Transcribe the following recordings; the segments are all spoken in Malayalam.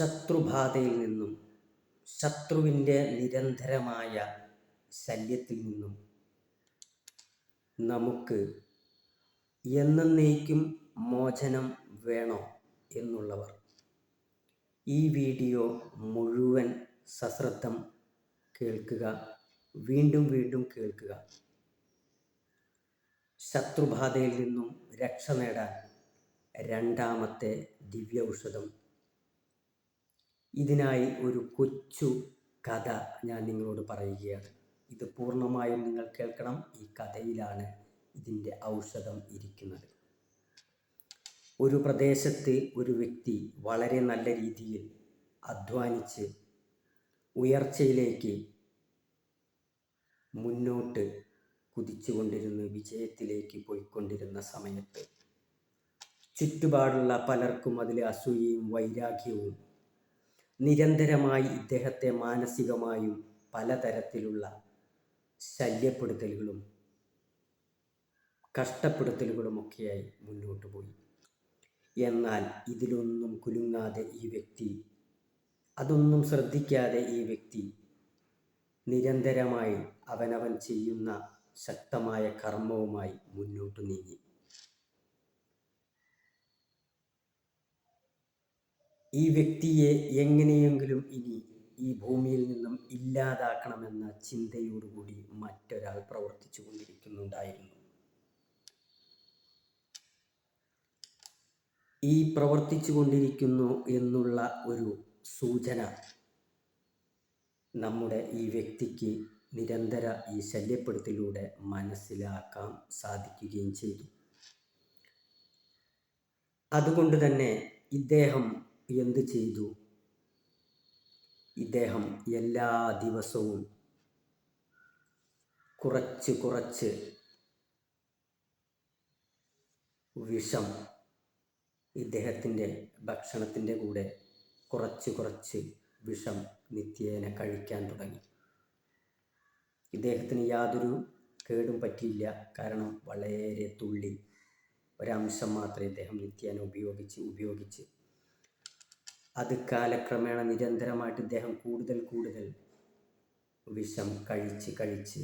ശത്രുബാധയിൽ നിന്നും ശത്രുവിൻ്റെ നിരന്തരമായ ശല്യത്തിൽ നിന്നും നമുക്ക് എന്നേക്കും മോചനം വേണോ എന്നുള്ളവർ ഈ വീഡിയോ മുഴുവൻ സശ്രദ്ധം കേൾക്കുക, വീണ്ടും വീണ്ടും കേൾക്കുക. ശത്രുബാധയിൽ നിന്നും രക്ഷ നേടാൻ രണ്ടാമത്തെ ദിവ്യ ഔഷധം. ഇതിനായി ഒരു കൊച്ചു കഥ ഞാൻ നിങ്ങളോട് പറയുകയാണ്. ഇത് പൂർണ്ണമായും നിങ്ങൾ കേൾക്കണം. ഈ കഥയിലാണ് ഇതിൻ്റെ ഔഷധം ഇരിക്കുന്നത്. ഒരു പ്രദേശത്ത് ഒരു വ്യക്തി വളരെ നല്ല രീതിയിൽ അധ്വാനിച്ച് ഉയർച്ചയിലേക്ക് മുന്നോട്ട് കുതിച്ചുകൊണ്ടിരുന്ന് വിജയത്തിലേക്ക് പോയിക്കൊണ്ടിരുന്ന സമയത്ത് ചുറ്റുപാടുള്ള പലർക്കും അതിൽ അസൂയയും വൈരാഗ്യവും നിരന്തരമായി ഇദ്ദേഹത്തെ മാനസികമായും പലതരത്തിലുള്ള ശല്യപ്പെടുത്തലുകളും കഷ്ടപ്പെടുത്തലുകളുമൊക്കെയായി മുന്നോട്ട് പോയി. എന്നാൽ ഇതിലൊന്നും കുലുങ്ങാതെ ഈ വ്യക്തി, അതൊന്നും ശ്രദ്ധിക്കാതെ ഈ വ്യക്തി നിരന്തരമായി അവനവൻ ചെയ്യുന്ന ശക്തമായ കർമ്മവുമായി മുന്നോട്ട് നീങ്ങി. ഈ വ്യക്തിയെ എങ്ങനെയെങ്കിലും ഇനി ഈ ഭൂമിയിൽ നിന്നും ഇല്ലാതാക്കണമെന്ന ചിന്തയോടുകൂടി മറ്റൊരാൾ പ്രവർത്തിച്ചു കൊണ്ടിരിക്കുന്നുണ്ടായിരുന്നു. ഈ പ്രവർത്തിച്ചു കൊണ്ടിരിക്കുന്നു എന്നുള്ള ഒരു സൂചന നമ്മുടെ ഈ വ്യക്തിക്ക് നിരന്തര ഈ ശല്യപ്പെടുത്തലിലൂടെ മനസ്സിലാക്കാൻ സാധിക്കുകയും ചെയ്തു. അതുകൊണ്ട് തന്നെ ഇദ്ദേഹം എന്ത് ചെയ്തു? ഇദ്ദേഹം എല്ലാ ദിവസവും കുറച്ച് വിഷം ഇദ്ദേഹത്തിൻ്റെ ഭക്ഷണത്തിൻ്റെ കൂടെ കുറച്ച് വിഷം നിത്യേന കഴിക്കാൻ തുടങ്ങി. ഇദ്ദേഹത്തിന് യാതൊരു കേടും പറ്റിയില്ല. കാരണം വളരെ തുള്ളി ഒരംശം മാത്രമേ ഇദ്ദേഹം നിത്യേന ഉപയോഗിച്ച് അത് കാലക്രമേണ നിരന്തരമായിട്ട് ഇദ്ദേഹം കൂടുതൽ വിഷം കഴിച്ച്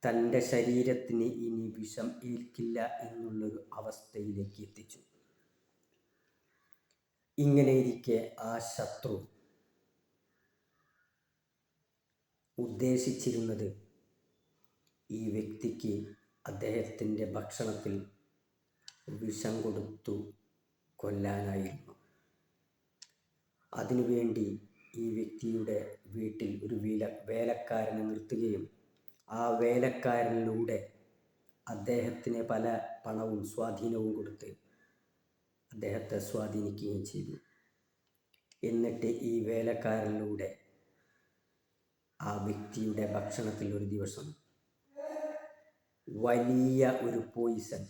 തൻ്റെ ശരീരത്തിന് ഇനി വിഷം ഏൽക്കില്ല എന്നുള്ളൊരു അവസ്ഥയിലേക്ക് എത്തിച്ചു. ഇങ്ങനെയിരിക്കെ ആ ശത്രു ഉദ്ദേശിച്ചിരുന്നത് ഈ വ്യക്തിക്ക് അദ്ദേഹത്തിൻ്റെ ഭക്ഷണത്തിൽ വിഷം കൊടുത്തു കൊല്ലാനായിരുന്നു. അതിനുവേണ്ടി ഈ വ്യക്തിയുടെ വീട്ടിൽ ഒരു വേലക്കാരനെ നിർത്തുകയും ആ വേലക്കാരനിലൂടെ അദ്ദേഹത്തിന് പല പണവും സ്വാധീനവും കൊടുത്ത് അദ്ദേഹത്തെ സ്വാധീനിക്കുകയും ചെയ്തു. എന്നിട്ട് ഈ വേലക്കാരനിലൂടെ ആ വ്യക്തിയുടെ ഭക്ഷണത്തിൽ ഒരു ദിവസം വലിയ ഒരു പോയിസൺ,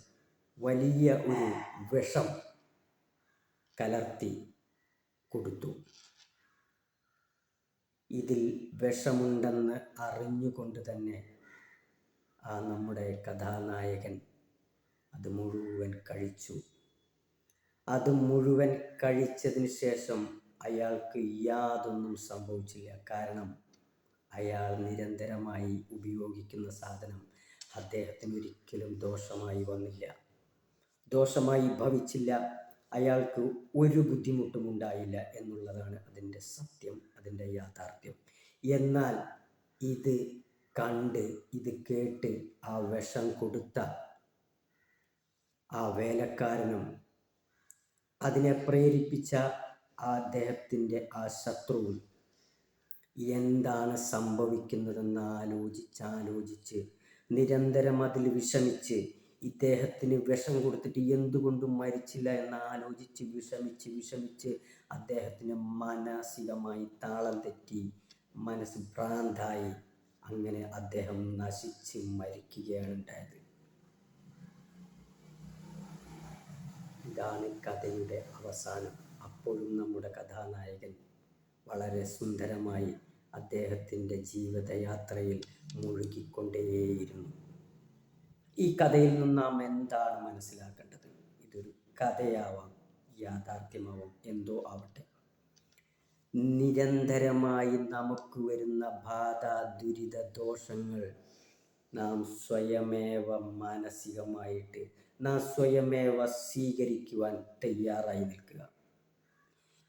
വലിയ ഒരു വിഷം കലർത്തി കൊടുത്തു. ഇതിൽ വിഷമുണ്ടെന്ന് അറിഞ്ഞുകൊണ്ട് തന്നെ ആ നമ്മുടെ കഥാനായകൻ അത് മുഴുവൻ കഴിച്ചു. അത് മുഴുവൻ കഴിച്ചതിന് ശേഷം അയാൾക്ക് യാതൊന്നും സംഭവിച്ചില്ല. കാരണം അയാൾ നിരന്തരമായി ഉപയോഗിക്കുന്ന സാധനം അദ്ദേഹത്തിന് ഒരിക്കലും ദോഷമായി വന്നില്ല, ദോഷമായി ഭവിച്ചില്ല. അയാൾക്ക് ഒരു ബുദ്ധിമുട്ടും ഉണ്ടായില്ല എന്നുള്ളതാണ് അതിൻ്റെ സത്യം, അതിൻ്റെ യാഥാർത്ഥ്യം. എന്നാൽ ഇത് കണ്ട് ഇത് കേട്ട് ആ വിഷം കൊടുത്ത ആ വേലക്കാരനും അതിനെ പ്രേരിപ്പിച്ച അദ്ദേഹത്തിൻ്റെ ആ ശത്രുവും എന്താണ് സംഭവിക്കുന്നതെന്ന് ആലോചിച്ച് നിരന്തരം അതിൽ വിഷമിച്ച് ഇദ്ദേഹത്തിന് വിഷം കൊടുത്തിട്ട് എന്തുകൊണ്ടും മരിച്ചില്ല എന്ന് ആലോചിച്ച് വിഷമിച്ച് അദ്ദേഹത്തിന് മാനസികമായി താളം തെറ്റി, മനസ്സ് ഭ്രാന്തായി. അങ്ങനെ അദ്ദേഹം നശിച്ച് മരിക്കുകയാണ് ഉണ്ടായത്. ഇതാണ് കഥയുടെ അവസാനം. അപ്പോഴും നമ്മുടെ കഥാനായകൻ വളരെ സുന്ദരമായി അദ്ദേഹത്തിൻ്റെ ജീവിതയാത്രയിൽ മുഴുകിക്കൊണ്ടേയിരുന്നു. ഈ കഥയിൽ നിന്ന് നാം എന്താണ് മനസ്സിലാക്കേണ്ടത്? ഇതൊരു കഥയാവാം, യാഥാർത്ഥ്യമാവും. എന്തോ ആവട്ടെ, നിരന്തരമായി നമുക്ക് വരുന്ന ബാധ, ദുരിത, ദോഷങ്ങൾ നാം സ്വയമേവ മാനസികമായിട്ട് നാം സ്വയമേവ സ്വീകരിക്കുവാൻ തയ്യാറായി നിൽക്കുക.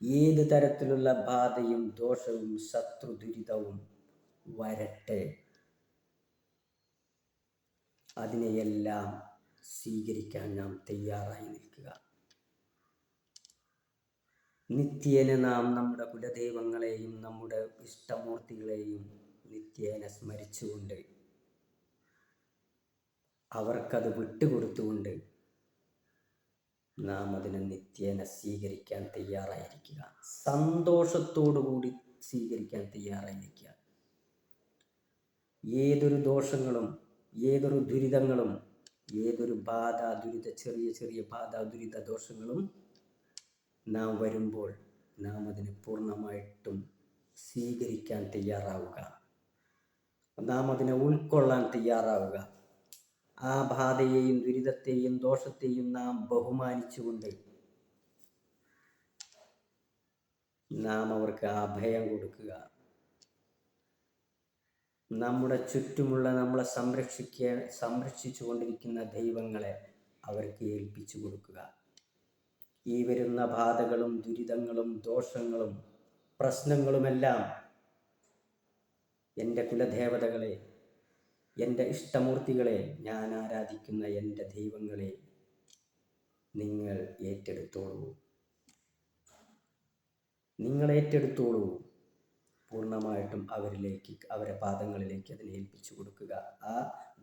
ഏത് തരത്തിലുള്ള ബാധയും ദോഷവും ശത്രു ദുരിതവും വരട്ടെ, അതിനെയെല്ലാം സ്വീകരിക്കാൻ നാം തയ്യാറായി നിൽക്കുക. നിത്യേന നാം നമ്മുടെ കുലദൈവങ്ങളെയും നമ്മുടെ ഇഷ്ടമൂർത്തികളെയും നിത്യേന സ്മരിച്ചുകൊണ്ട് അവർക്കത് വിട്ടുകൊടുത്തുകൊണ്ട് നാം അതിനെ നിത്യേന സ്വീകരിക്കാൻ തയ്യാറായിരിക്കുക. സന്തോഷത്തോടുകൂടി സ്വീകരിക്കാൻ തയ്യാറായിരിക്കുക. ഏതൊരു ദോഷങ്ങളും, ഏതൊരു ദുരിതങ്ങളും, ഏതൊരു ബാധ, ദുരിത, ചെറിയ ചെറിയ ബാധ, ദുരിത, ദോഷങ്ങളും നാം വരുമ്പോൾ നാം അതിനെ പൂർണ്ണമായിട്ടും സ്വീകരിക്കാൻ തയ്യാറാവുക. നാം അതിനെ ഉൾക്കൊള്ളാൻ തയ്യാറാവുക. ആ ബാധയെയും ദുരിതത്തെയും ദോഷത്തെയും നാം ബഹുമാനിച്ചുകൊണ്ട് നാം അവർക്ക് അഭയം കൊടുക്കുക. നമ്മുടെ ചുറ്റുമുള്ള നമ്മളെ സംരക്ഷിച്ചു കൊണ്ടിരിക്കുന്ന ദൈവങ്ങളെ അവർക്ക് ഏൽപ്പിച്ചു കൊടുക്കുക. ഈ വരുന്ന ബാധകളും ദുരിതങ്ങളും ദോഷങ്ങളും പ്രശ്നങ്ങളുമെല്ലാം എൻ്റെ കുലദേവതകളെ, എൻ്റെ ഇഷ്ടമൂർത്തികളെ, ഞാൻ ആരാധിക്കുന്ന എൻ്റെ ദൈവങ്ങളെ നിങ്ങൾ ഏറ്റെടുത്തോളൂ. നിങ്ങൾ ഏറ്റെടുത്തോളൂ. പൂർണ്ണമായിട്ടും അവരെ പാദങ്ങളിലേക്ക് അതിനെ ഏൽപ്പിച്ചു കൊടുക്കുക. ആ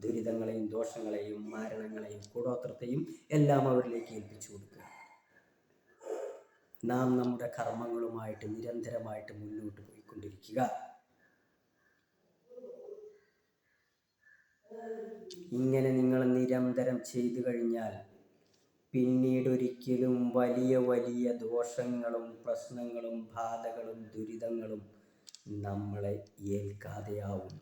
ദുരിതങ്ങളെയും ദോഷങ്ങളെയും മരണങ്ങളെയും കൂടോത്രത്തെയും എല്ലാം അവരിലേക്ക് ഏൽപ്പിച്ചു കൊടുക്കുക. നാം നമ്മുടെ കർമ്മങ്ങളുമായിട്ട് നിരന്തരമായിട്ട് മുന്നോട്ട് പോയിക്കൊണ്ടിരിക്കുക. ഇങ്ങനെ നിങ്ങൾ നിരന്തരം ചെയ്തു കഴിഞ്ഞാൽ പിന്നീടൊരിക്കലും വലിയ വലിയ ദോഷങ്ങളും പ്രശ്നങ്ങളും ബാധകളും ദുരിതങ്ങളും നമ്മളെ ഏൽക്കാതെയാവും.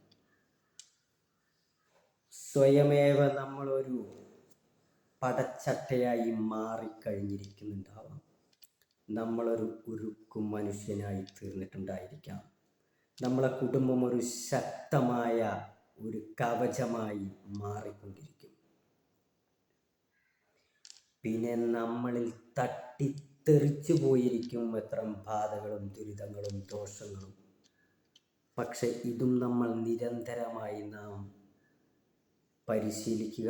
സ്വയമേവ നമ്മളൊരു പടച്ചട്ടയായി മാറിക്കഴിഞ്ഞിരിക്കുന്നുണ്ടാവാം. നമ്മളൊരു ഉരുക്കും മനുഷ്യനായി തീർന്നിട്ടുണ്ടായിരിക്കാം. നമ്മളെ കുടുംബം ഒരു ശക്തമായ ഒരു കവചമായി മാറിക്കൊണ്ടിരിക്കും. പിന്നെ നമ്മളിൽ തട്ടിത്തെറിച്ചു പോയിരിക്കും എത്ര ബാധകളും ദുരിതങ്ങളും ദോഷങ്ങളും. പക്ഷെ ഇതും നമ്മൾ നിരന്തരമായി നാം പരിശീലിക്കുക,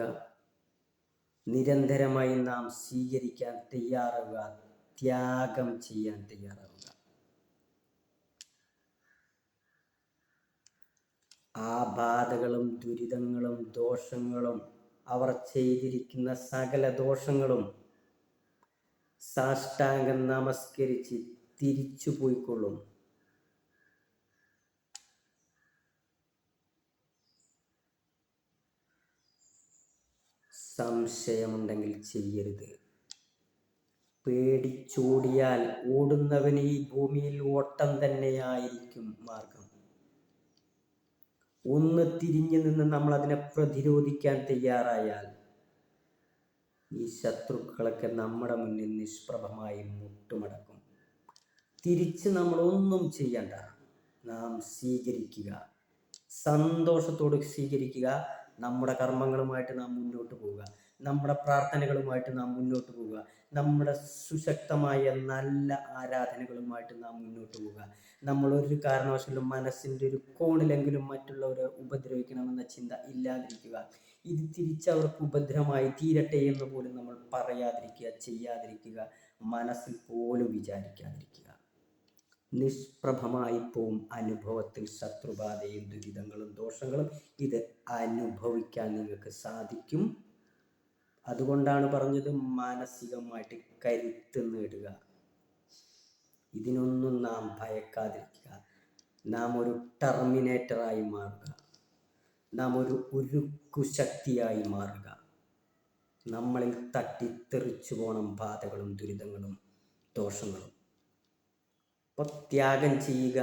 നിരന്തരമായി നാം സ്വീകരിക്കാൻ തയ്യാറാവുക, ത്യാഗം ചെയ്യാൻ തയ്യാറാവുക. ആ ബാധകളും ദുരിതങ്ങളും ദോഷങ്ങളും അവർ ചെയ്തിരിക്കുന്ന സകല ദോഷങ്ങളും സാഷ്ടാംഗം നമസ്കരിച്ച് തിരിച്ചു പോയിക്കൊള്ളും. സംശയമുണ്ടെങ്കിൽ ചെയ്യരുത്. പേടിച്ചോടിയാൽ ഓടുന്നവന് ഈ ഭൂമിയിൽ ഓട്ടം തന്നെയായിരിക്കും മാർഗം. ഒന്ന് തിരിഞ്ഞു നിന്ന് നമ്മൾ അതിനെ പ്രതിരോധിക്കാൻ തയ്യാറായാൽ ഈ ശത്രുക്കളൊക്കെ നമ്മുടെ മുന്നിൽ നിഷ്പ്രഭമായി മുട്ടുമടക്കും. തിരിച്ച് നമ്മൾ ഒന്നും ചെയ്യണ്ട, നാം സ്വീകരിക്കുക, സന്തോഷത്തോടെ സ്വീകരിക്കുക. നമ്മുടെ കർമ്മങ്ങളുമായിട്ട് നാം മുന്നോട്ട് പോവുക, നമ്മുടെ പ്രാർത്ഥനകളുമായിട്ട് നാം മുന്നോട്ട് പോവുക, നമ്മുടെ സുശക്തമായ നല്ല ആരാധനകളുമായിട്ട് നാം മുന്നോട്ട് പോവുക. നമ്മളൊരു കാരണവശാലും മനസ്സിൻ്റെ ഒരു കോണിലെങ്കിലും മറ്റുള്ളവരെ ഉപദ്രവിക്കണമെന്ന ചിന്ത ഇല്ലാതിരിക്കുക. ഇത് തിരിച്ചവർക്ക് ഉപദ്രവമായി തീരട്ടെ എന്ന് പോലും നമ്മൾ പറയാതിരിക്കുക, ചെയ്യാതിരിക്കുക, മനസ്സിൽ പോലും വിചാരിക്കാതിരിക്കുക. നിഷ്പ്രഭമായി പോവും അനുഭവത്തിൽ ശത്രുബാധയും ദുരിതങ്ങളും ദോഷങ്ങളും. ഇത് അനുഭവിക്കാൻ നിങ്ങൾക്ക് സാധിക്കും. അതുകൊണ്ടാണ് പറഞ്ഞത് മാനസികമായിട്ട് കരുത്ത് നേടുക. ഇതിനൊന്നും നാം ഭയക്കാതിരിക്കുക. നാം ഒരു ടെർമിനേറ്ററായി മാറുക, നാം ഒരു ഉരുക്കു ശക്തിയായി മാറുക. നമ്മളിൽ തട്ടിത്തെറിച്ചു പോണം ബാധകളും ദുരിതങ്ങളും ദോഷങ്ങളും. അപ്പോൾ ത്യാഗം ചെയ്യുക,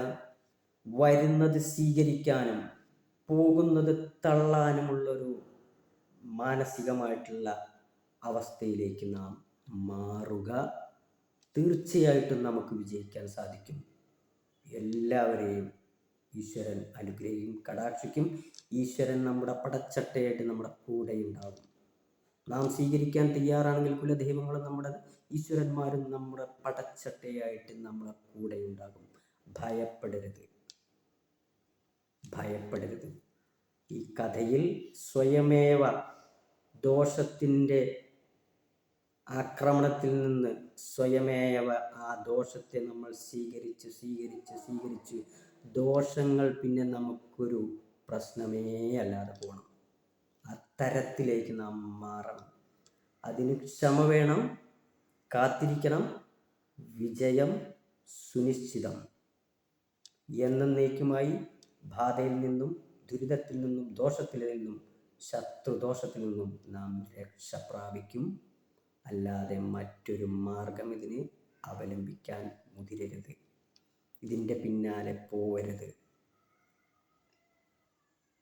വരുന്നത് സ്വീകരിക്കാനും പോകുന്നത് തള്ളാനുമുള്ളൊരു മാനസികമായിട്ടുള്ള അവസ്ഥയിലേക്ക് നാം മാറുക. തീർച്ചയായിട്ടും നമുക്ക് വിജയിക്കാൻ സാധിക്കും. എല്ലാവരെയും ഈശ്വരൻ അനുഗ്രഹിക്കും, കടാക്ഷിക്കും. ഈശ്വരൻ നമ്മുടെ പടച്ചട്ടയായിട്ട് നമ്മുടെ കൂടെ ഉണ്ടാകും. നാം സ്വീകരിക്കാൻ തയ്യാറാണെങ്കിൽ കുലദൈവങ്ങളും നമ്മുടെ ഈശ്വരന്മാരും നമ്മുടെ പടച്ചട്ടയായിട്ട് നമ്മുടെ കൂടെ ഉണ്ടാകും. ഭയപ്പെടരുത്. ഈ കഥയിൽ സ്വയമേവ ദോഷത്തിൻ്റെ ആക്രമണത്തിൽ നിന്ന് സ്വയമേവ ആ ദോഷത്തെ നമ്മൾ സ്വീകരിച്ച് ദോഷങ്ങൾ പിന്നെ നമുക്കൊരു പ്രശ്നമേ അല്ലാതെ പോകണം. അത്തരത്തിലേക്ക് നാം മാറണം. അതിന് ക്ഷമ വേണം, കാത്തിരിക്കണം. വിജയം സുനിശ്ചിതം. എന്നേക്കുമായി ബാധയിൽ നിന്നും, ദുരിതത്തിൽ നിന്നും, ദോഷത്തിൽ നിന്നും, ശത്രുദോഷത്തിൽ നിന്നും നാം രക്ഷ പ്രാപിക്കും. അല്ലാതെ മറ്റൊരു മാർഗം ഇതിന് അവലംബിക്കാൻ മുതിരരുത്. ഇതിൻ്റെ പിന്നാലെ പോകരുത്.